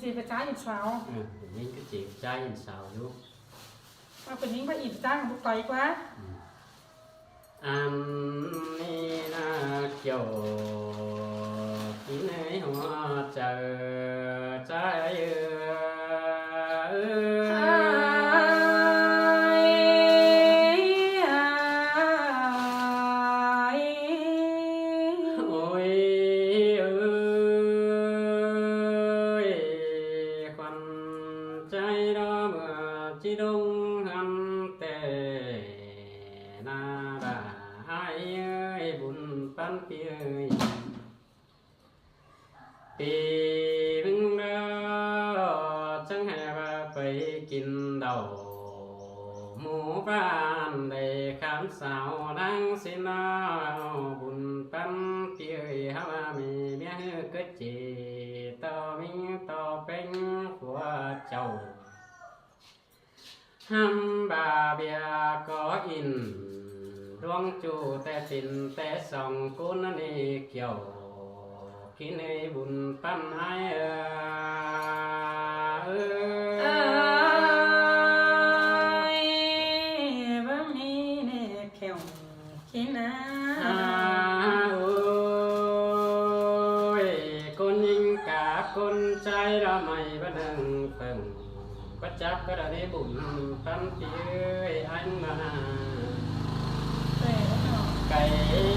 จีไปจ้าอินสาว những cái chuyện trai làm sao luôn มาเป็นยิ่งไปอินจ้าของบุกไตกว่า anh đi na chiều kín ấy hoa chờ trái ôi ơi khoăn trái đó mà chỉ đông hắn tề na bà hai ơi buồn pan kia ơiปีบึงเด้อจังแห่ว่าไปกินเดาหมูบ้านได้ขามสาวดังสินาบุญปันเปียฮาว่ามีเมียก็เจต่อมิงต่อเป็นผัวเจ้าห้ำบาเบียก็อินดวงจูแต่สินแต่สองกุนนี่เกี่ยวกินในบุญปั้นให้บางนี้เนี่ยแข็งกินนะโอ้ยคนยิงกาคนใจเราไม่บันเทิงเพิ่งก็จับก็ได้บุญปั้นเตี้ยอันมาไก่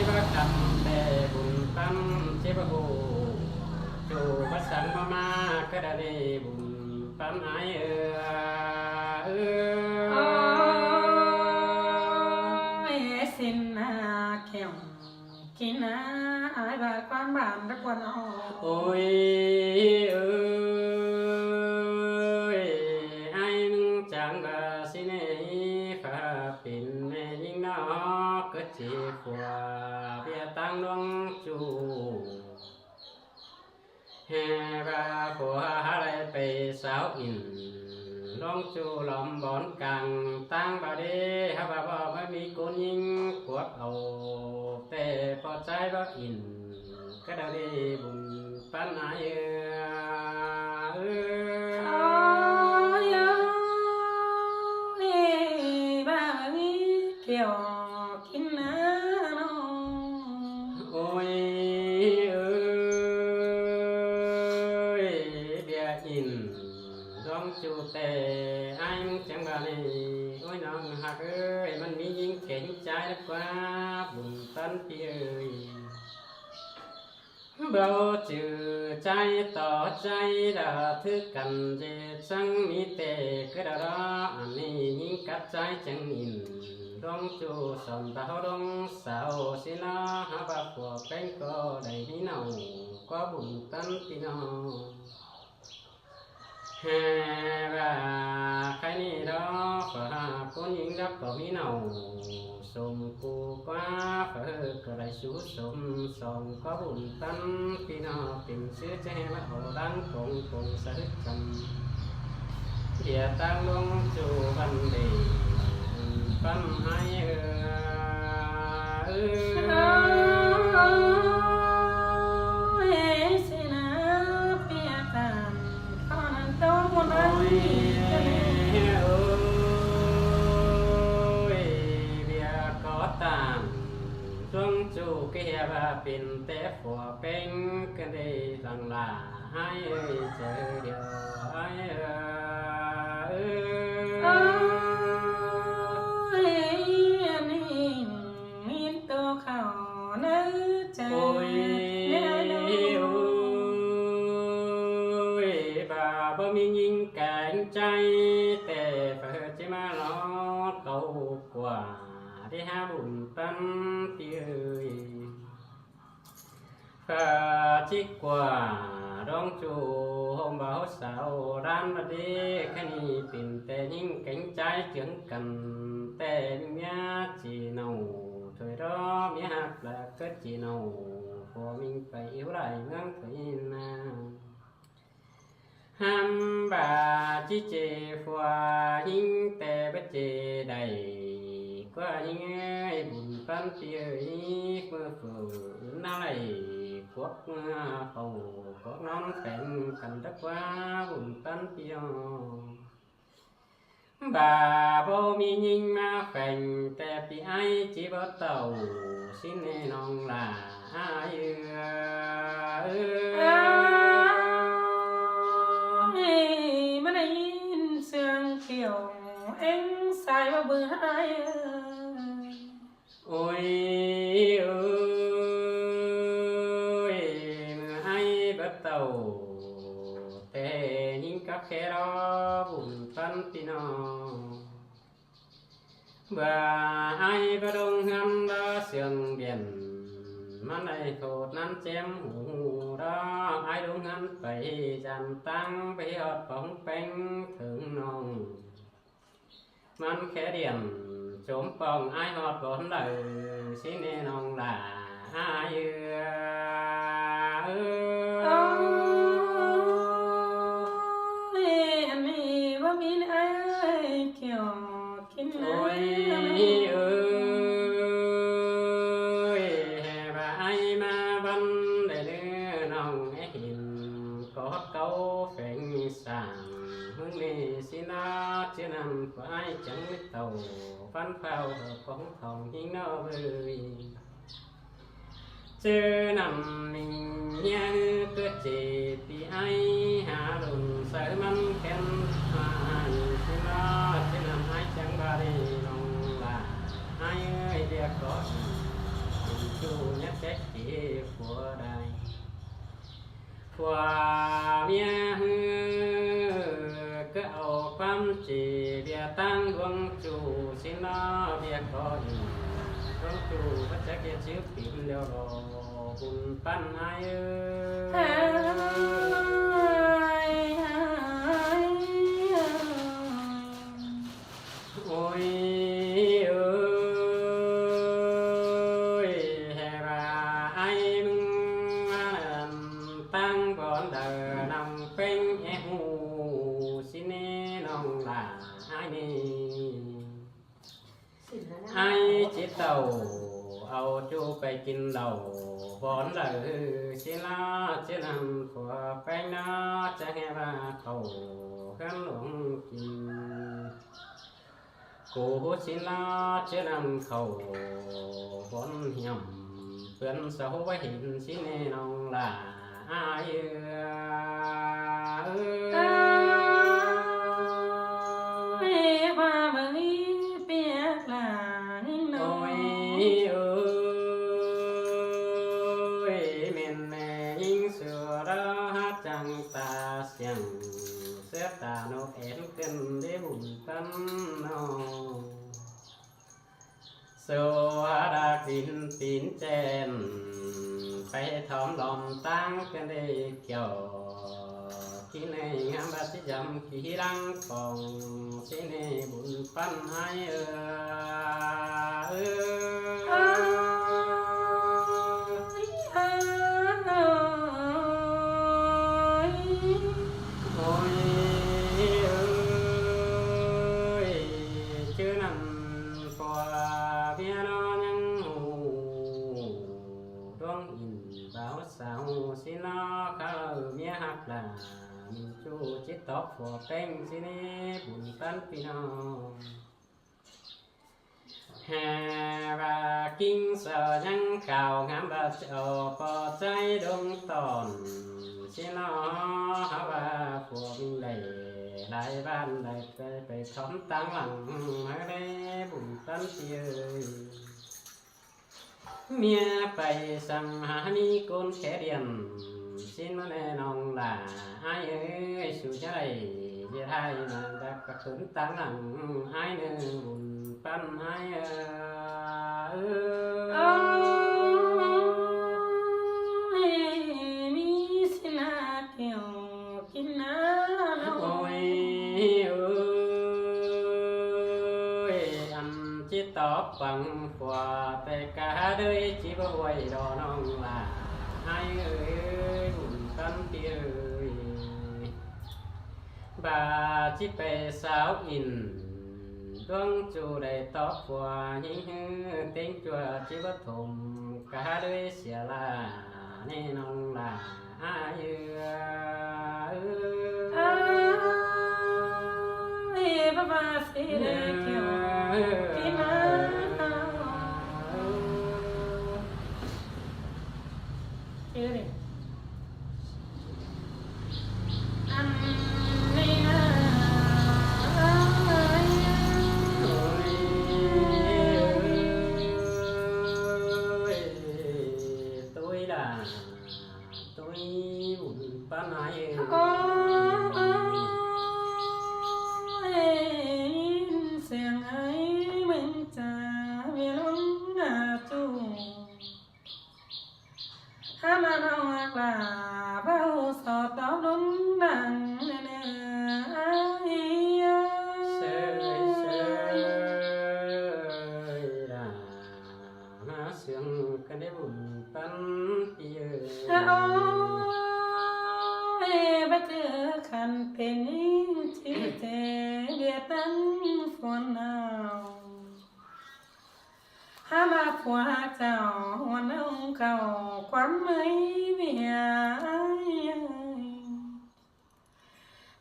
ก็ทำแต่บุญปั้นเจ็บหูจูภาษามาก็ได้บุญปั้นไอสินนาแข็งกินนะไอ้บาความบานตะกวนเอาโอ้ยเอ้ยไอ้มึงจังก็สิเนข้าเป็นแม่ยิ่งน้อก็เจ็บกว่าเบียตั้งดวงจูแห่บาผัวอะไรไปสาวอินลองจูลอมบอนกังตั้งบาดีฮะบาบ่ไม่มีคนยิงขวบเอาแต่พอใจบ่อินก็ได้บุญปันไอบามีเกี่ยวกินนะโอ้ยเอ้ยเบียอินร้องจูแต่ไอ้มึงจังบาลีโอ้ยน้องหักเอ้ยมันมียิงเก่งใจแล้วกว่าบุญปันพี่เอ้ยเบาจือใจต่อใจดาทึกกันเจจังมีแต่กระดาอันนี้ยิ่งกัดใจจังอินดองจูสอนดาวดองสาวสินาหาบาผัวเป็นก็ได้พี่น้องก็บุญตันพี่น้องแห่ว่าใครนี่ดอกฝาคนยิงรับก็พี่น้องสมกูกว่าเพื่อก็ได้สู้สมสองก็บุญตันพี่น้องเป็นชื่อใจมาเอาดังคงสะดึกจำเดียตั้งลงจูบันดีปั้นให้สินะเปียกันข้านั้นโตมัน โอ้ยโอ้ยเบียก็ตามช่วงจูเกียบเป็นแต่ผัวเป็นกันได้ลังลาให้เจอเดียวให้มีตัวเขาเนื้อใจโอ้ยโอ้ยบาบ่มียิงแกงใจแต่เปิดจะมาล้อเก่ากว่าที่หาบุญตันเตี้ยฝาจิกว่าดองจูหอมเบาสาวร้านมาดีแค่นี้เป็นแต่ยิ่งแข็งใจเจืองกันแต่เมียจีเนาถอยรอเมียหักแล้วก็จีเนาพอมิงไปอิ่วไหลเมืองไปนาห้ามบาจิเจฟัวยิ่งแต่บัจเจใดก็ยิ่งบุญปันเตียเมื่อฝืนอะไรข quốc hầu có non phèn cần đất quá bùn tân tiêu bà vô mi nhìn mà phèn tè bị ai chỉ có tàu xin nên non là ai mà đây sương chiều anh sai vào bờ hai ôi ai bắt tàu tè nhìn các khe đó bùn tân pino bà ai có đông ngăn đó sương biển mà này thột nắn chém hủ đó ai đông ngăn phải dàn tăng phải ọt bóng bánh thượng nồng man khẽ điểm chốn phòng ai họt vốn đời xin nên ông là ai anh mi và min ai kiểu kín ơi và ai mà văn để đưa nòng hình có câu phèn sàng hướng đi xin nó chưa nằm phải chẳng biết tàu văn phao ở phóng phòng hiến nó vơi chưa nằm mình nghe cứ chỉ vì ai hạ đồn sợ mắn khen ai xin nó chưa nằm ai chẳng ba đi lòng là ai ơi địa có mình chu nhắc trách chỉ của đời qua mía cứ ao quan chỉ bia tăng vương chủ xin nó bia có gì vương chủ bắt chắc kia chiếu phim liều đồ cùng pan ai ôi hè bà ai tăng còn đời nằm phênh em hù xin nông là ai nè ai chỉ tàu ao chu phải kinh đầu vốn đời xin nó chỉ nằm của phênh nó chẳng nghe bà cầu khăn luồng chìm cô xin nó chỉ nằm khẩu vốn nhầm bên xấu với hình xin nông là ai và mới biết là ôi ơi mình nhìn sửa đó hát chẳng ta xiang xếp ta nô em cần để bùn tân nó số đã tin tin chen phải thòm lòng tăng cái này kiểu khi này ngắm ba chỉ dầm khi đang còn khi này buồn phân ai ôi ơi chứ nằm qua bia nó nhăng hù đoan nhìn báo sao xin nó khá mía hạt là mình chú chết tóc của kênh xin buồn tân pino hà và kinh sợ nhăng khảo ngắm và chờ có trái đông tòn xin nó hả và của mình lệ đại ban đại phải thấm tăng lặng ở đây buồn tân tiêu mía phải sang hà mi con khẽ điền xin nó lên nòng là ai ơi sự trái này về hai mà đã cả khấn tăng lặng ai nữa buồn tân ai mi xin là kiểu kín ôi ơi ăn chiếc tóc bằng quà tay cả đời chỉ có quay đò nong là ai ơi buồn tân tia ơi bà chỉ về sao in đoan chủ đầy tóc qua những tiếng chùa chỉ có thùng cả đời xia là แน่นองลาอาเยือบาบาสิเดเกียวกินาเออดิอันนี้นะtôi là tôi buồn ba mai โอ้เสียงไอ้มึงจะมีล้นหน้าจูถ้ามาน้องอักลาเบาสอดตอบล้นดังเนื้อ sương cái đấy buồn tan yêu โอ้ยบัดเจอคันเป็นที่เจเบียดตั้งฝนหนาวหามาผัวเจ้าวันน้องเก่าความไม่เบีย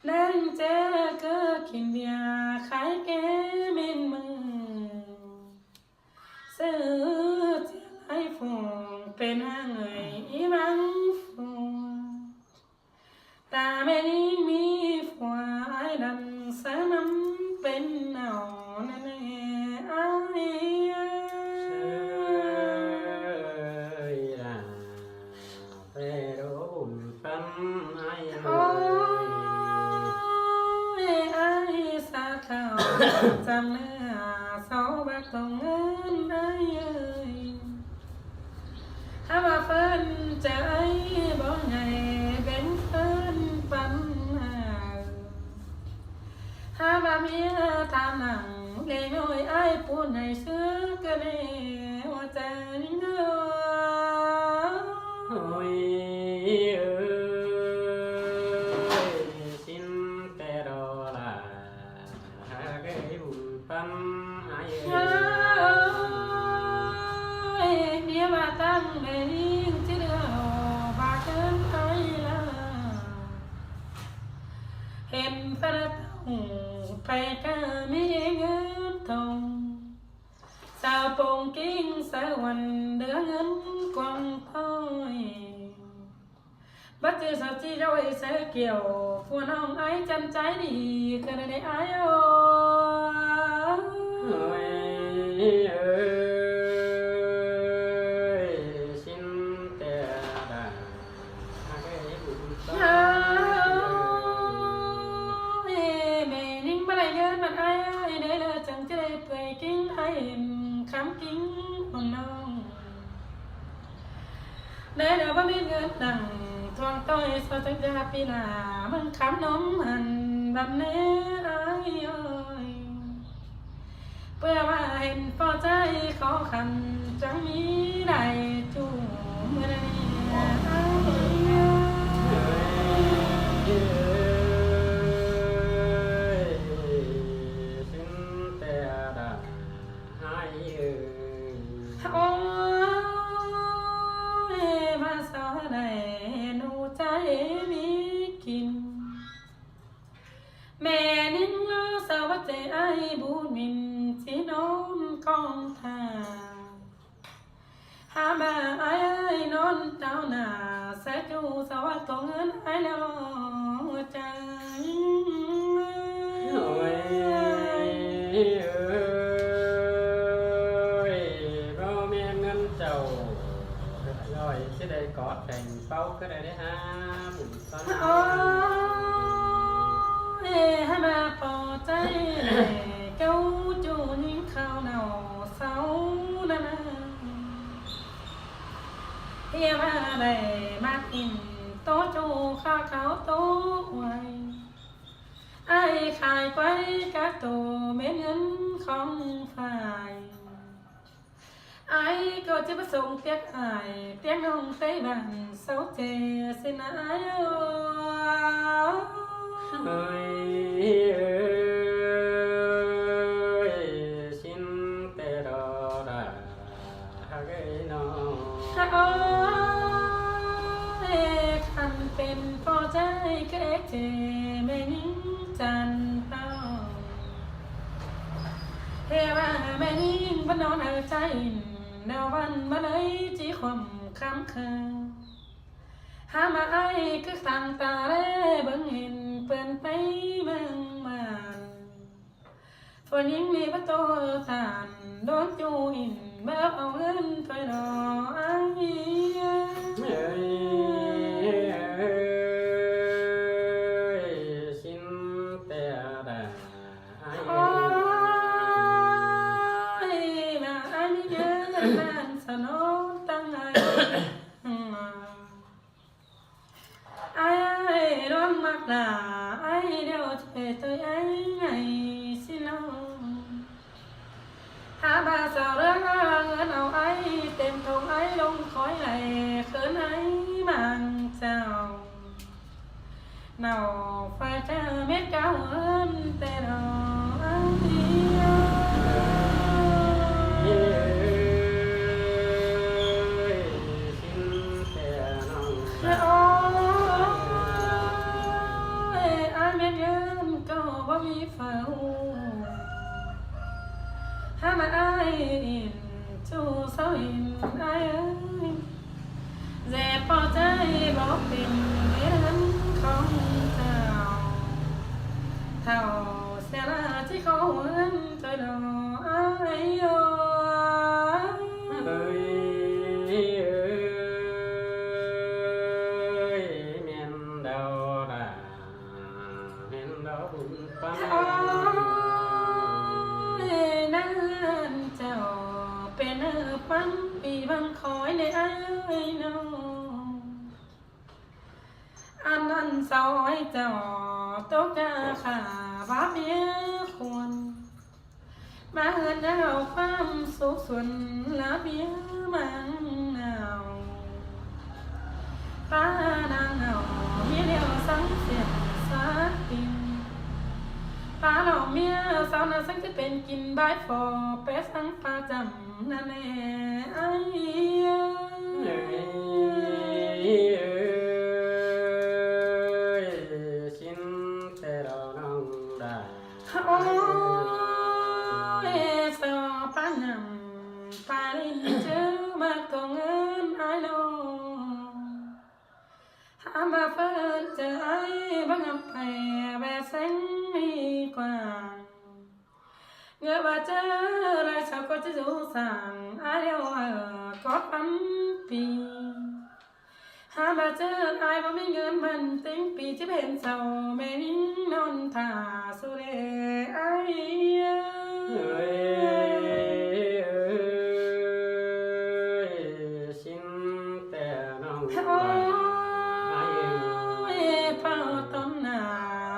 นั่งเจอก็กินเบียร์ขายแก้เม็นมือซื้อเจ้าไอ้ฟงเป็นห้างเอ่ยบังฟัวตาแม่นี้มีฟัวไอ้ดันสาน้ำเป็นหนาวนั่นแหละไอ้จำเนื้อเสาบักตรงเงินได้เอ่ยถ้าว่าเฟินจะไอ้บ่ไงเป็นเฟินปัญหาถ้าว่าเมียตามหนังเลยน้อยไอ้ปูนให้ซื้อก็เลยว่าจะเงาโอ้ยxinแต่รอละปันไอ้เมียมาตั้งเบลิงที่เดือบาเกินไทยละเห็นพระเต้าไปก็มีเงินทองสาวปงกิ้งสาววันเดือเงินกวางพ่อยบัดเจอสาวจีเราไอ้เสือเกี่ยวพวกน้องไอ้จำใจดีก็ได้ไอ้โอ้xinแต่ด่าให้บุญตาแม่นิ่งบ่ได้เงินมันไอ้ได้เลยจังจะได้เปื่อยกิ้งไอ้คำกิ้งของน้องได้เดี๋ยวบ่มีเงินดังทวงต้อยสะจังจะปีหน้ามึงคำน้มหันบันเน่ไอ้เอ้ยเพื่อว่าเห็นพอใจขอคำจังมีได้จูเมื่อใดโอ้ยมาสอได้หนูใจมีกินแม่นิ่งรอสาวใจไอ้บุญมินที่นอนกองทาหามาไอ้นอนเต้าหน้าใส่จูสวัสดิ์ตัวเงินไอ้แล้วใจโอ้ยบ่มีเงินเจ้าลอยสิได้กอดแต่งเป้าก็ได้หาบุญตอนให้มาปอใจเก้าจูนิ่งข้าวเหนาเสานั่นเฮียมาได้มากินโตจูข้าวเขาโตไว้ไอ้ขายไว้กะโตเม็ดเงินของฝ่ายไอ้ก็จะประสงค์เตียกไอ้เตียกน้องเต้บันเสาเจสินะไอ้เอ้ยสินแต่รอดาฮักไอ้น้องฮักโอ้ย บ้านนอนใจแนววันมาเลยจีความคำคืนหามาไอ้คือต่างตาเร่เบิ่งเห็นเปิ่นไปเมืองมันฝนยิ่งมีประตูตานโดนจูอินเบิกเอาเงินไปรอไอ้สินแต่ดาโอ้ยมาไอ้นี่เงินนั่นสนองตั้งไงไอ้ร้องมากด่าไอ้เดี๋ยวจะไปตัวไอ้ไงสิน้องหาบาสาวเรื่องเงินเอาไอ้เต็มทงไอ้ลงคอยไหลเขินไอ้มันเจ้าเนาไฟเธอเม็ดเก่าเอินแต่รอไอ้โอ้ยไอ้เม็ดเงินก็บ่มีเฝ้าหามาไอ้อินจูเศร้าอินไอ้เอ้ยเจ็บปอใจบอกเป็นเรื่องของเจ้าเท่าเสียละที่เขาเอิ้นใจดอไอ้โอ้เมียนดาวดาเมียนดาวบุญปังนั่นเจ้าเป็นปันปีบังคอยในไอ้น้องอันนั้นซอยเจ้าตกจะขาบาเบียควรมาเหินดาวความสุขส่วนละเบียมังหนาวป้านางเหงามีเดียวสังเสียงสักปีป้าเหล่าเมียสาวนาสังที่เป็นกินใบฟอเป๊ะสังป้าจำนั่นแน่ไอ้สินแต่เราน้องได้ โอ้ยสาวป้านำป้าลินเจอมาตัวเงินไอ้น้องหามาเฟินเจอไอ้บังอับไปแบบเส้นมีกว่าเงือว่าเจอไรชาวก็จะดูสั่งอาเดียวก็ปั๊มปีหามาเจอไอ้บ่มีเงินมันติ้งปีจะเป็นเสาแม่นิ่งนอนท่าสุเรไอ้สินแต่น้องโอ้ยเฝ้าต้นหน้า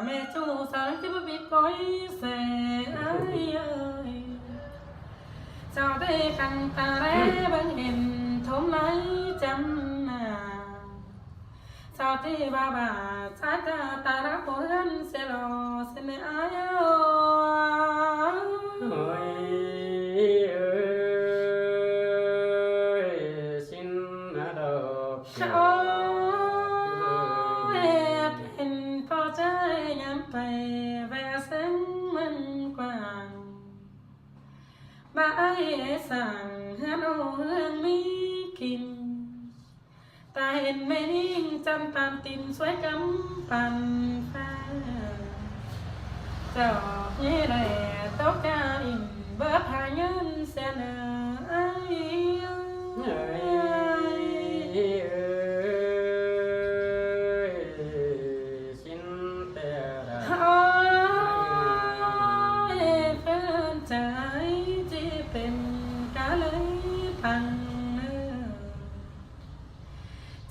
แม่จูสารที่บ่มีก้อยแสไอ้เจ้าได้คันตาแร่เบิ่งเห็นทมไหลจำหน้าเจ้าที่บ้าบ้าสายตาตารักบ่เห็นเสียหล่อเสียไม่อายสินดอก โอ้ยเป็นพอใจย้ำไปแววเส้นมันกว้างบ่ายสั่งเฮือนเอาเฮือนมีกินตาเห็นแม่นิ่งจำตามตินสวยกำปั่นฟ้าเจ้าเย่แหล่ตกใจอินเบิดหาเงินเสียเนอสินแต่ดา โอ้ยเพื่อนใจที่เป็นกาเลยพัง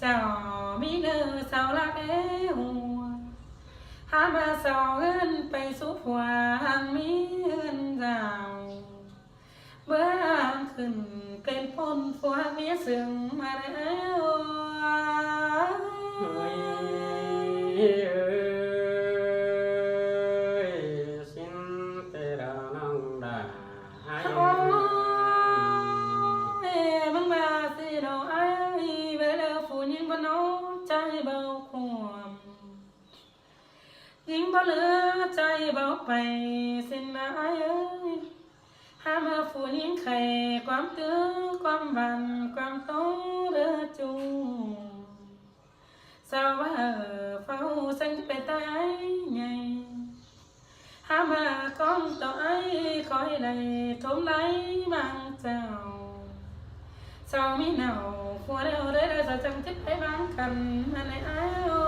เจ้ามีเนื้อสาวรักหัวหามาสาวเงินไปสู่ผัวหังมีเงินเจ้าเมื่อขึ้นเป็นพลผัวเมียเสื่อมมาแล้วสินแต่เราน้องได้ โอ้ยบังมาสิเราไอ้เวลาผู้หญิงบ้านน้องใจเบาความยิ่งบ่เหลือใจเบาไปสิ้นไอ้เอ้ยห ham phụ những khề quam tứ quam vằn quam tố đưa chung sao mà phao xanh bề tay nhảy ham con tội khói đầy thốn lấy mang chào sao mi nào phua đeo đấy là giờ chẳng thích phải bán cần mà này áo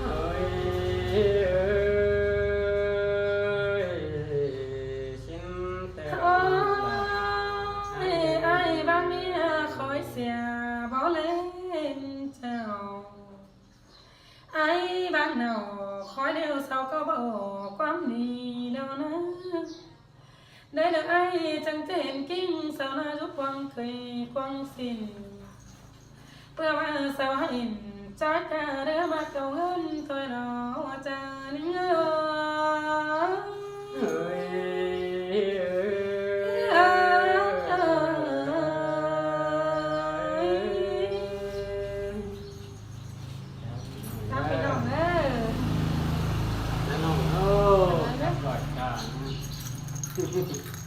ơi xin theo ai bán mi khói xè bỏ lên chào ai bán nào khói đeo sao có bảo quán đi đâu nữa đây được ai chẳng tên kinh sao na giúp quăng cười quăng xin bữa mà sao hình trái cả đứa mà cầu ngân thôi đó cha nín